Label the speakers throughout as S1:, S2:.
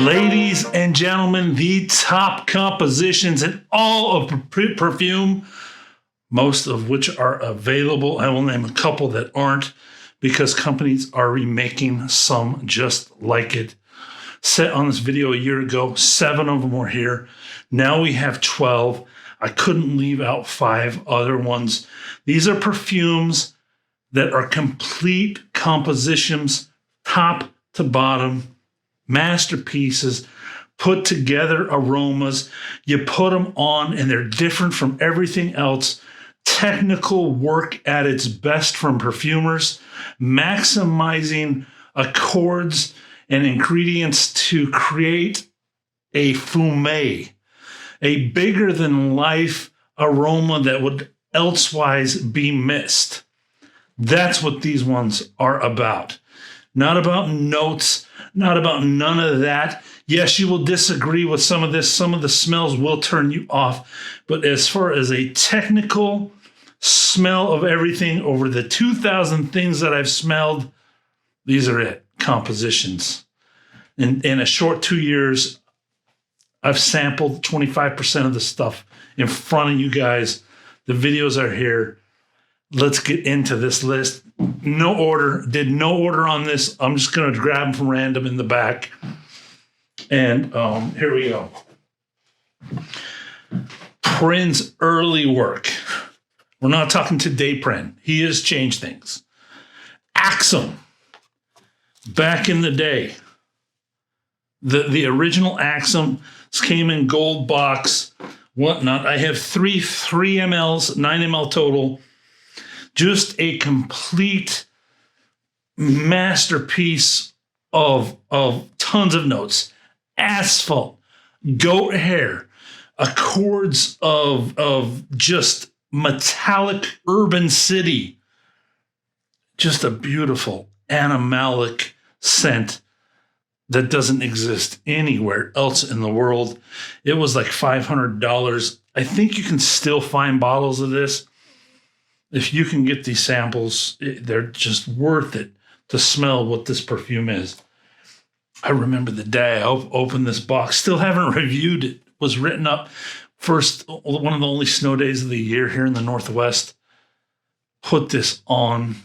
S1: Ladies and gentlemen, the top compositions in all of perfume, most of which are available. I will name a couple that aren't because companies are remaking some just like it. Set on this video a year ago, 7 of them were here. Now we have 12. I couldn't leave out 5 other ones. These are perfumes that are complete compositions, top to bottom, masterpieces, put together aromas. You put them on and they're different from everything else. Technical work at its best from perfumers, maximizing accords and ingredients to create a fume, a bigger than life aroma that would elsewise be missed. That's what these ones are about. Not about notes, not about none of that. Yes, you will disagree with some of this. Some of the smells will turn you off. But as far as a technical smell of everything over the 2,000 things that I've smelled, these are it, compositions. In a short 2 years, I've sampled 25% of the stuff in front of you guys. The videos are here. Let's get into this list. No order, did no order on this. I'm just going to grab them from random in the back. And here we go. Prin's early work. We're not talking today, Prin. He has changed things. Axum. Back in the day. The original Axum came in gold box, whatnot. I have 3 mLs, 9 ml total. Just a complete masterpiece of tons of notes. Asphalt, goat hair, accords of just metallic urban city. Just a beautiful animalic scent that doesn't exist anywhere else in the world. It was like $500. I think you can still find bottles of this. If you can get these samples, they're just worth it to smell what this perfume is. I remember the day I opened this box, still haven't reviewed it. It was written up first, one of the only snow days of the year here in the Northwest. Put this on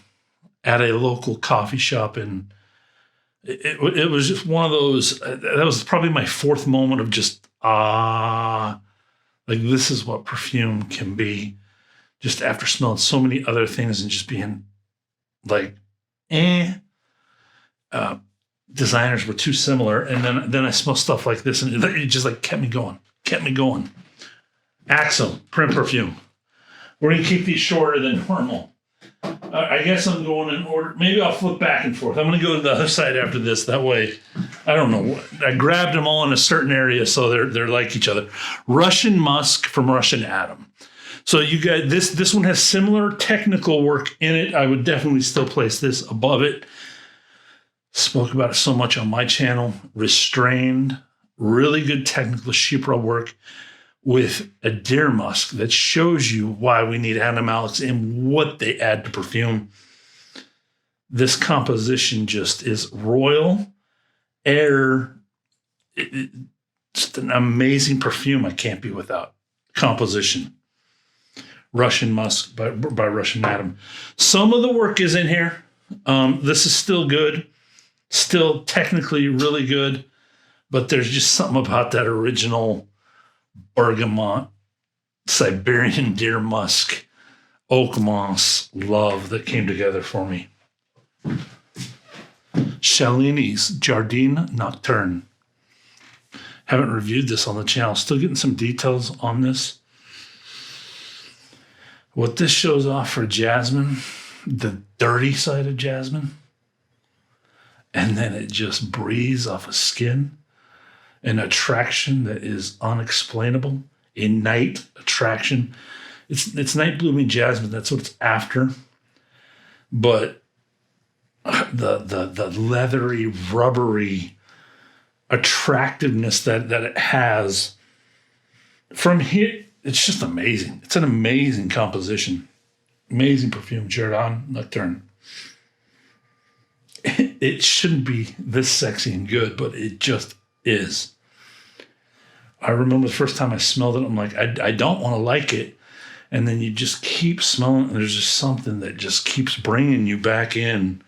S1: at a local coffee shop, and it was just one of those, that was probably my 4th moment of just, like this is what perfume can be. Just after smelling so many other things and just being like, designers were too similar. And then I smell stuff like this, and it just like kept me going. Axum, Prin perfume. We're going to keep these shorter than normal. I guess I'm going in order. Maybe I'll flip back and forth. I'm going to go to the other side after this. That way, I don't know. I grabbed them all in a certain area, so they're like each other. Russian Musk from Russian Atom. So you guys, this one has similar technical work in it. I would definitely still place this above it. Spoke about it so much on my channel. Restrained, really good technical chypre work with a deer musk that shows you why we need animalics and what they add to perfume. This composition just is royal air. Just an amazing perfume I can't be without. Composition. Russian Musk by Russian Atom. Some of the work is in here. This is still good. Still technically really good. But there's just something about that original bergamot, Siberian deer musk, oak moss love that came together for me. Cellini's Jardin Nocturne. Haven't reviewed this on the channel. Still getting some details on this. What this shows off for jasmine, the dirty side of jasmine, and then it just breathes off of skin. An attraction that is unexplainable. A night attraction. It's night blooming jasmine. That's what it's after. But the leathery, rubbery attractiveness that it has from here, it's just amazing. It's an amazing composition. Amazing perfume, Jardin Nocturne. It shouldn't be this sexy and good, but it just is. I remember the first time I smelled it, I'm like, I don't want to like it. And then you just keep smelling it, and there's just something that just keeps bringing you back in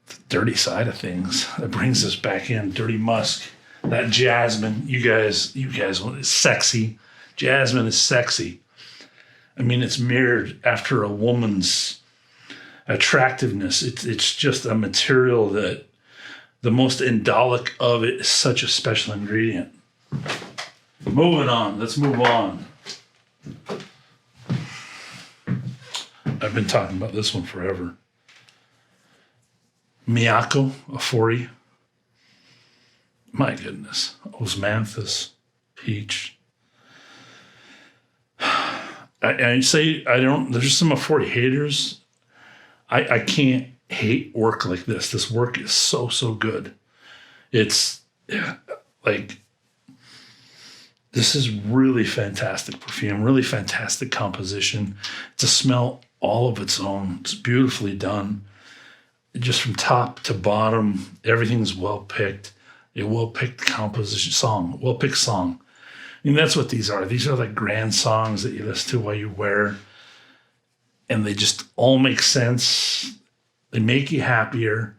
S1: the dirty side of things. That brings us back in. Dirty musk, that jasmine. You guys, it's sexy. Jasmine is sexy. I mean, it's mirrored after a woman's attractiveness. It's just a material that the most indolic of it is such a special ingredient. Moving on. Let's move on. I've been talking about this one forever. Miyako, a 40. My goodness. Memphis Peach. I say I don't, there's some 40 haters. I can't hate work like this. This work is so good. It's like, this is really fantastic perfume, really fantastic composition. It's a smell all of its own. It's beautifully done. Just from top to bottom, everything's well picked. A well-picked composition song, well-picked song. I mean, that's what these are. These are like grand songs that you listen to while you wear, and they just all make sense. They make you happier,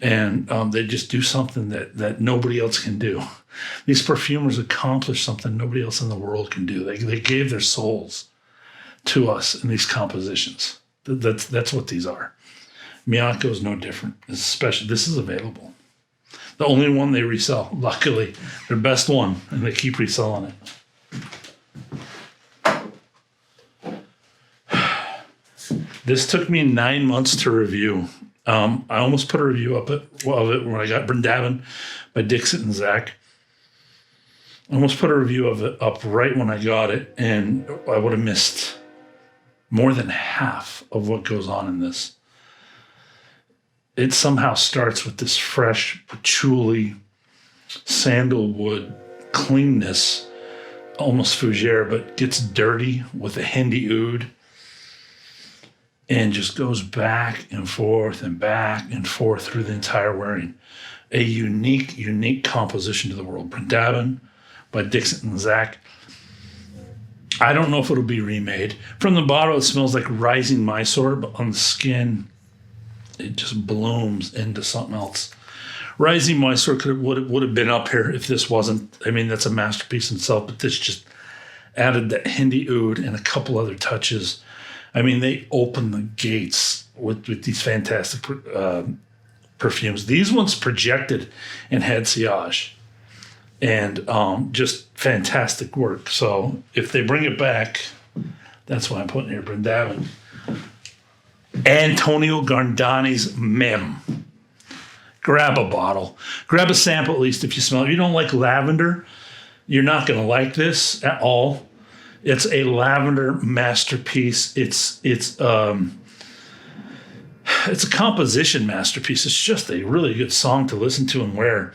S1: and they just do something that nobody else can do. These perfumers accomplish something nobody else in the world can do. They gave their souls to us in these compositions. That's what these are. Miyako is no different. Especially, this is available. The only one they resell, luckily. Their best one, and they keep reselling it. This took me 9 months to review. I almost put a review of it when I got Brindavan by Dixit and Zach. I almost put a review of it up right when I got it, and I would have missed more than half of what goes on in this. It somehow starts with this fresh patchouli, sandalwood cleanness, almost fougere, but gets dirty with a Hindi oud, and just goes back and forth through the entire wearing. A unique composition to the world. Brindavan by Dixit and Zach. I don't know if it'll be remade. From the bottle, it smells like rising Mysore, but on the skin, it just blooms into something else. Rising Mysore would have been up here if this wasn't. I mean, that's a masterpiece in itself, but this just added that Hindi oud and a couple other touches. I mean, they open the gates with these fantastic perfumes. These ones projected and had sillage, and just fantastic work. So if they bring it back, that's why I'm putting here Brindavan. Antonio Gardani's Mem. Grab a bottle. Grab a sample at least if you smell it. If you don't like lavender, you're not going to like this at all. It's a lavender masterpiece. It's a composition masterpiece. It's just a really good song to listen to and wear.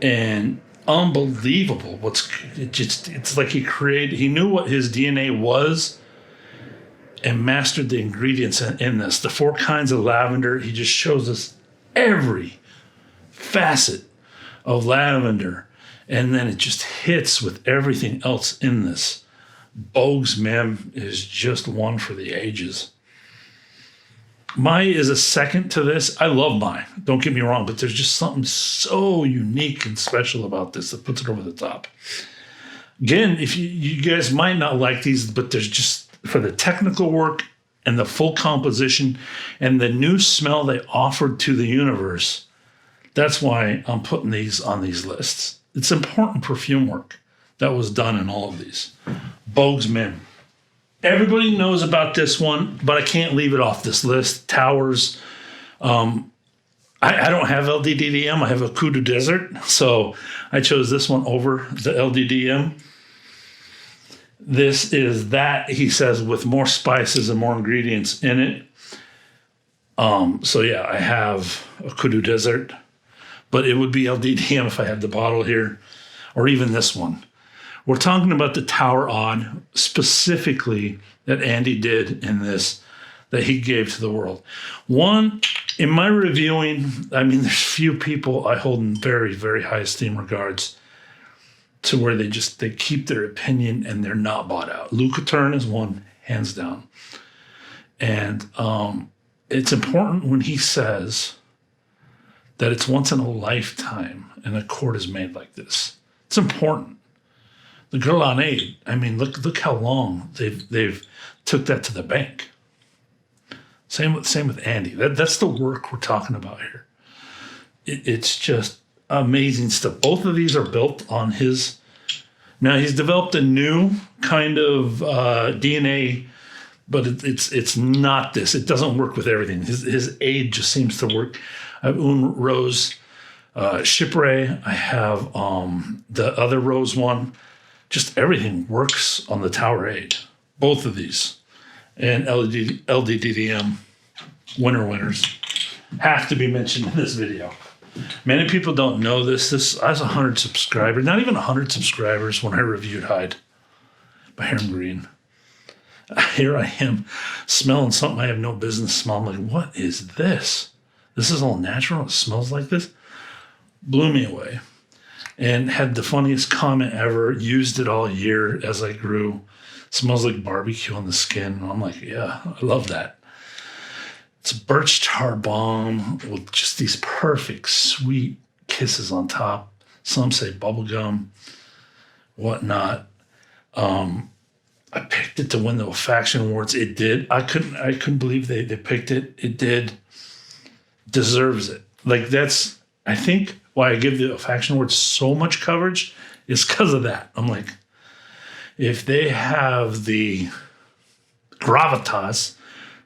S1: And unbelievable. It's like he knew what his DNA was and mastered the ingredients in this. The 4 kinds of lavender, he just shows us every facet of lavender. And then it just hits with everything else in this. Bogue's Mem is just one for the ages. Mai is a second to this. I love Mai, don't get me wrong, but there's just something so unique and special about this that puts it over the top. Again, if you guys might not like these, but there's just, for the technical work and the full composition and the new smell they offered to the universe, that's why I'm putting these on these lists. It's important perfume work that was done in all of these. Bogue's Mem. Everybody knows about this one, but I can't leave it off this list. Towers. I don't have LDDM. I have a Coup du Desert, so I chose this one over the LDDM. This is that, he says, with more spices and more ingredients in it. So yeah, I have a Coup du Desert, but it would be LDDM if I had the bottle here, or even this one. We're talking about the Tower Odd, specifically that Andy did in this. that he gave to the world. One, in my reviewing, I mean, there's few people I hold in very, very high esteem regards to where they keep their opinion and they're not bought out. Nocturne is one, hands down. And it's important when he says that it's once in a lifetime an accord is made like this. It's important. The Grenade, I mean, look how long they've took that to the bank. Same with Andy. That's the work we're talking about here. It's just amazing stuff. Both of these are built on his. Now he's developed a new kind of DNA, but it's not this. It doesn't work with everything. His aid just seems to work. I have Un Rose Chypre. I have the other Rose one. Just everything works on the Tower Aid. Both of these. And LDDDM, winners, have to be mentioned in this video. Many people don't know this. I has 100 subscribers, not even 100 subscribers when I reviewed Hyde by Heron Green. Here I am smelling something I have no business smelling. I'm like, what is this? This is all natural. It smells like this. Blew me away. And had the funniest comment ever. Used it all year as I grew. Smells like barbecue on the skin. And I'm like, yeah, I love that. It's a birch tar bomb with just these perfect, sweet kisses on top. Some say bubblegum, whatnot. I picked it to win the olfaction awards. It did. I couldn't believe they picked it. It did. Deserves it. Like that's, I think, why I give the olfaction awards so much coverage is because of that. I'm like, if they have the gravitas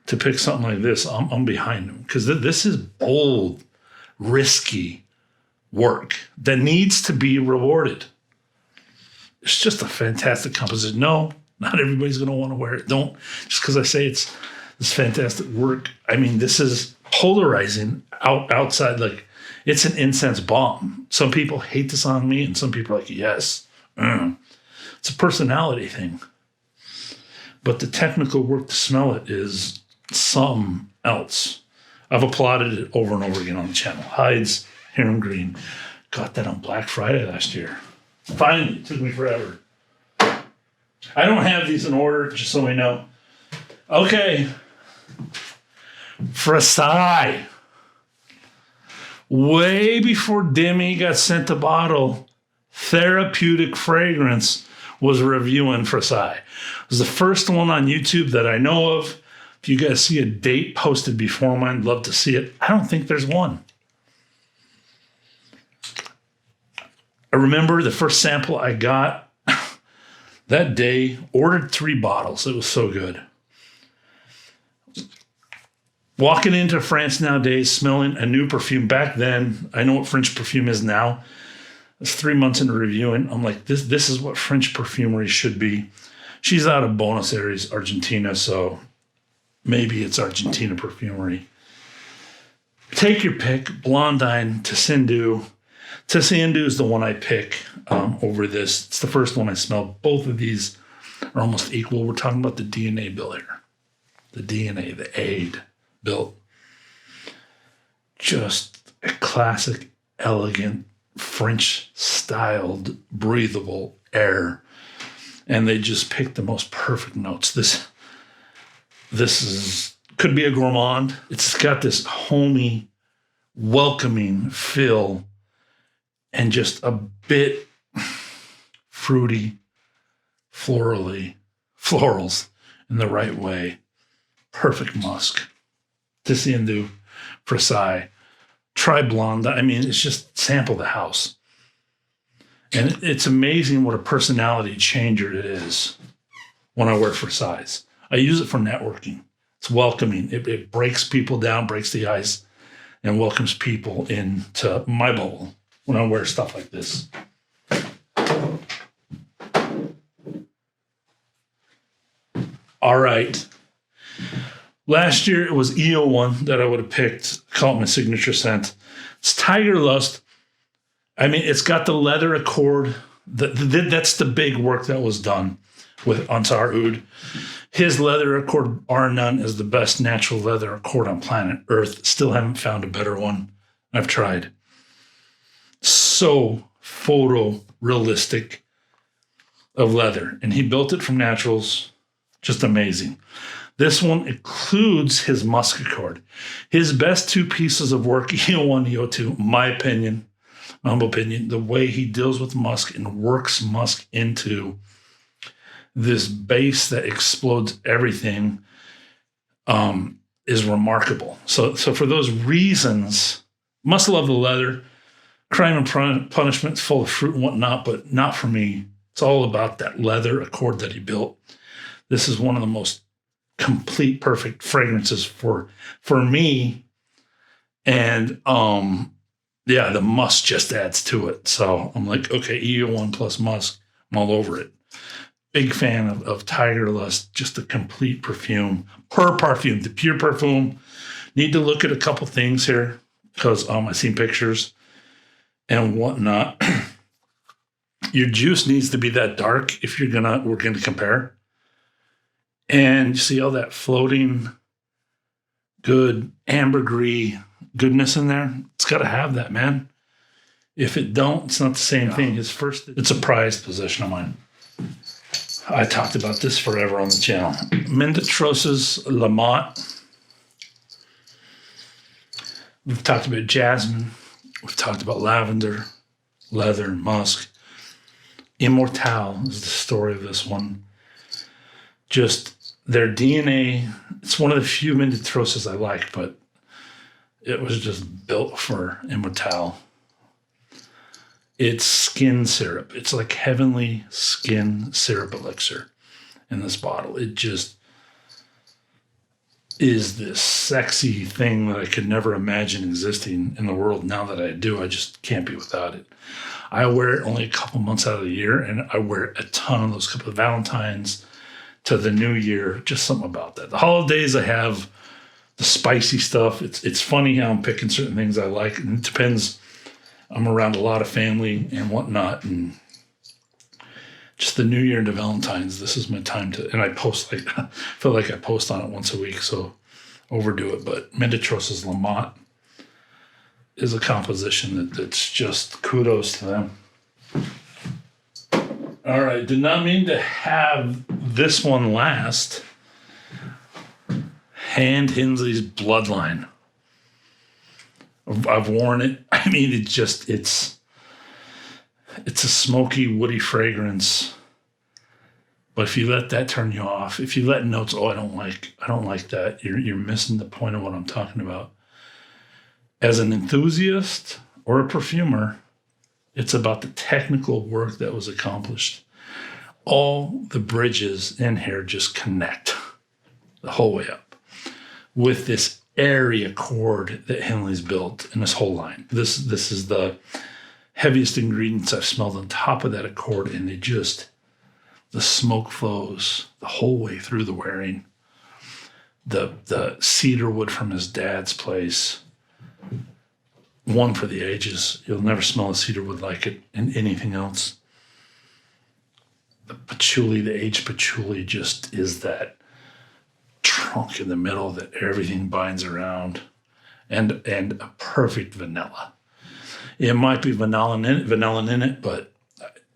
S1: to pick something like this, I'm behind them. Because this is bold, risky work that needs to be rewarded. It's just a fantastic composition. No, not everybody's going to want to wear it. Don't, just because I say it's this fantastic work. I mean, this is polarizing outside. Like, it's an incense bomb. Some people hate this on me, and some people are like, yes. It's a personality thing. But the technical work to smell it is something else. I've applauded it over and over again on the channel. Hyde's Heron Green. Got that on Black Friday last year. Finally, it took me forever. I don't have these in order, just so we know. Okay. Frasai. Way before Demi got sent the bottle, Therapeutic Fragrance was reviewing Frasai. It was the first one on YouTube that I know of. If you guys see a date posted before mine, I'd love to see it. I don't think there's one. I remember the first sample I got that day, ordered 3 bottles. It was so good. Walking into France nowadays, smelling a new perfume. Back then, I know what French perfume is now. It's 3 months into reviewing. I'm like, this is what French perfumery should be. She's out of Buenos Aires, Argentina, so maybe it's Argentina perfumery. Take your pick. Blondine, Tessindu. Tessindu is the one I pick over this. It's the first one I smelled. Both of these are almost equal. We're talking about the DNA build here. The DNA, the aid built. Just a classic, elegant, French-styled, breathable air. And they just picked the most perfect notes. This could be a gourmand. It's got this homey, welcoming feel and just a bit fruity, florals in the right way. Perfect musk. Tessindu, Frasai. Try Blonde. I mean, it's just sample the house. And it's amazing what a personality changer it is when I wear Frasai's. I use it for networking. It's welcoming. It breaks people down, breaks the ice, and welcomes people into my bubble when I wear stuff like this. All right. Last year, it was EO1 that I would have picked. Call it my signature scent. It's Tiger Lust. I mean, it's got the leather accord. That's the big work that was done with Ansar Oud. His leather accord, bar none, is the best natural leather accord on planet Earth. Still haven't found a better one. I've tried. So photorealistic of leather. And he built it from naturals. Just amazing. This one includes his musk accord. His best two pieces of work, EO1, EO2, my opinion, my humble opinion, the way he deals with musk and works musk into this base that explodes everything is remarkable. So for those reasons, must love the leather. Crime and Punishment, full of fruit and whatnot, but not for me. It's all about that leather accord that he built. This is one of the most complete, perfect fragrances for me. And yeah, the musk just adds to it. So I'm like, okay, EO1 plus musk, I'm all over it. Big fan of Tiger Lust, just a complete perfume. Perfume, the pure perfume. Need to look at a couple things here because I've seen pictures and whatnot. Your juice needs to be that dark if we're gonna compare. And you see all that floating, good ambergris goodness in there. It's got to have that, man. If it don't, it's not the same thing. It's a prized possession of mine. I talked about this forever on the channel. Mentos Lamont. We've talked about jasmine. We've talked about lavender, leather, and musk. Immortelle is the story of this one. Just their DNA. It's one of the few Mentos I like, but it was just built for Immortelle. It's skin syrup. It's like heavenly skin syrup elixir in this bottle. It just is this sexy thing that I could never imagine existing in the world. Now that I do, I just can't be without it. I wear it only a couple months out of the year, and I wear it a ton of those couple of Valentines to the new year. Just something about that. The holidays, I have the spicy stuff. It's funny how I'm picking certain things I like, and it depends. I'm around a lot of family and whatnot, and just the New Year and the Valentine's, this is my time to, and I post, I feel like I post on it once a week, so overdo it. But Mentos Lamont is a composition that's just kudos to them. All right, did not mean to have this one last. Hand Hensley's Bloodline. I've worn it. I mean, it's a smoky, woody fragrance. But if you let that turn you off, if you let notes, I don't like that, you're missing the point of what I'm talking about. As an enthusiast or a perfumer, it's about the technical work that was accomplished. All the bridges in here just connect the whole way up with this airy accord that Henley's built in this whole line. This is the heaviest ingredients I've smelled on top of that accord, and the smoke flows the whole way through the wearing. The cedar wood from his dad's place, one for the ages. You'll never smell a cedar wood like it in anything else. The patchouli, the aged patchouli, just is that trunk in the middle that everything binds around, and a perfect vanilla. It might be vanilla in it, but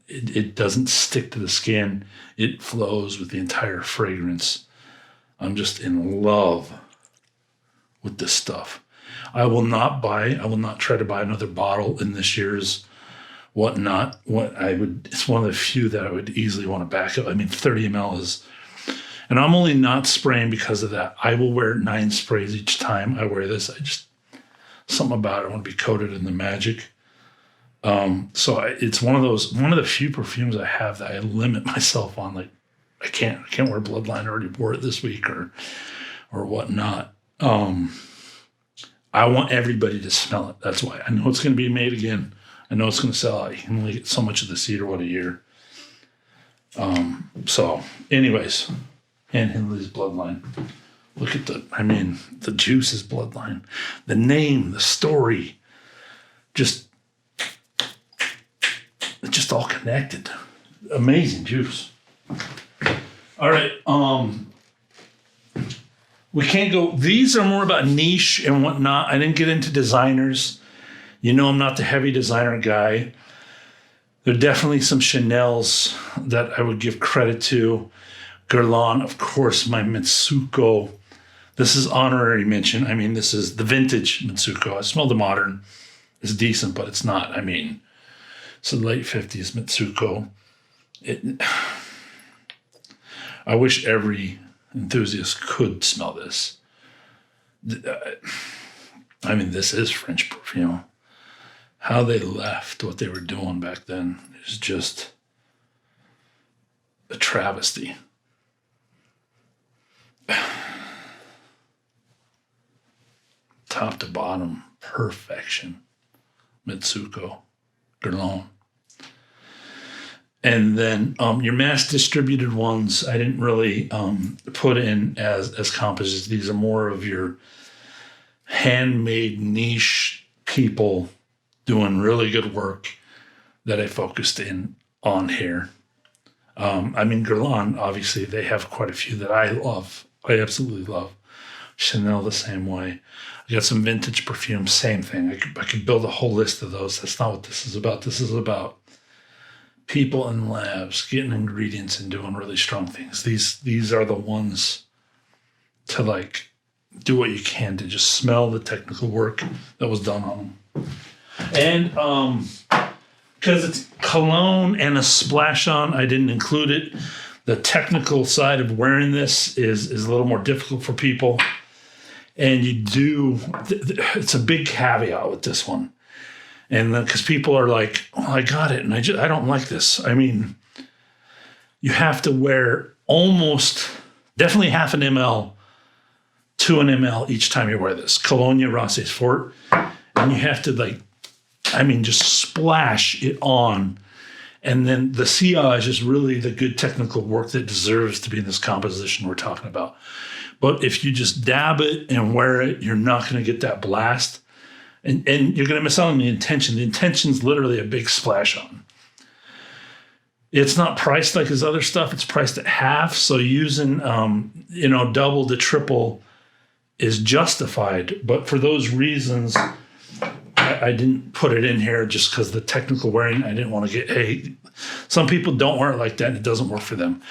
S1: it doesn't stick to the skin. It flows with the entire fragrance. I'm just in love with this stuff. I will not try to buy another bottle in this year's whatnot. It's one of the few that I would easily want to back up. I mean, 30 ml is, and I'm only not spraying because of that. I will wear 9 sprays each time I wear this. Something about it. I want to be coated in the magic. So it's one of the few perfumes I have that I limit myself on. Like, I can't wear Bloodline. I already wore it this week or whatnot. I want everybody to smell it. That's why. I know it's going to be made again. I know it's going to sell out. You can only get so much of the cedar wood a year. So anyways, and Henley's Bloodline. Look at the juice is Bloodline. The name, the story, it's just all connected. Amazing juice. All right. we can't go. These are more about niche and whatnot. I didn't get into designers. You know, I'm not the heavy designer guy. There are definitely some Chanels that I would give credit to. Guerlain, of course, my Mitsuko. This is honorary mention. I mean, this is the vintage Mitsuko. I smell the modern. It's decent, but it's not. I mean, it's the late 50s Mitsuko. I wish every enthusiast could smell this. I mean, this is French perfume. How they left what they were doing back then is just a travesty. Top to bottom, perfection. Mitsuko, Guerlain. And then your mass distributed ones, I didn't really put in as composites. These are more of your handmade niche people doing really good work that I focused in on here. I mean, Guerlain, obviously, they have quite a few that I love. I absolutely love. Chanel the same way. I got some vintage perfume, same thing. I could build a whole list of those. That's not what this is about. This is about people in labs getting ingredients and doing really strong things. These are the ones to like do what you can to just smell the technical work that was done on them. And because it's cologne and a splash on, I didn't include it. The technical side of wearing this is a little more difficult for people. And you do, it's a big caveat with this one. And then because people are like, oh, I got it. And I don't like this. I mean, you have to wear almost, definitely half an ml to an ml each time you wear this. Cologne Rosses Fort. And you have to just splash it on. And then the sillage is really the good technical work that deserves to be in this composition we're talking about. But if you just dab it and wear it, you're not going to get that blast. And you're going to miss out on the intention. The intention's literally a big splash on. It's not priced like his other stuff. It's priced at half. So using, double to triple is justified. But for those reasons, I didn't put it in here just because the technical wearing, I didn't want to get, some people don't wear it like that and it doesn't work for them.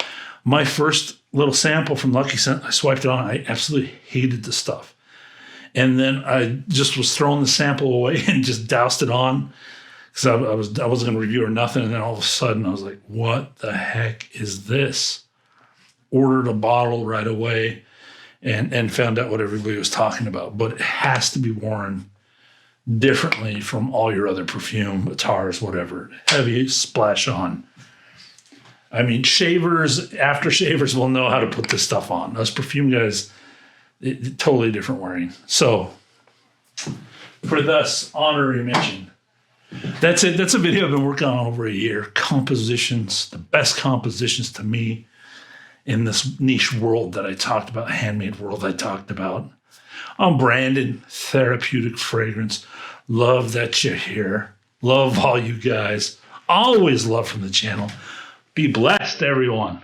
S1: My first little sample from Lucky Scent, I swiped it on. I absolutely hated the stuff. And then I just was throwing the sample away and just doused it on because I wasn't going to review or nothing. And then all of a sudden I was like, what the heck is this? Ordered a bottle right away and found out what everybody was talking about. But it has to be worn differently from all your other perfume, atars, whatever. Heavy splash on. I mean, aftershavers will know how to put this stuff on. Us perfume guys, totally different wearing. So, for this honorary mention, that's it. That's a video I've been working on over a year. Compositions, the best compositions to me in this niche world that I talked about, handmade world I talked about. I'm Brandon, Therapeutic Fragrance. Love that you're here. Love all you guys. Always love from the channel. Be blessed, everyone.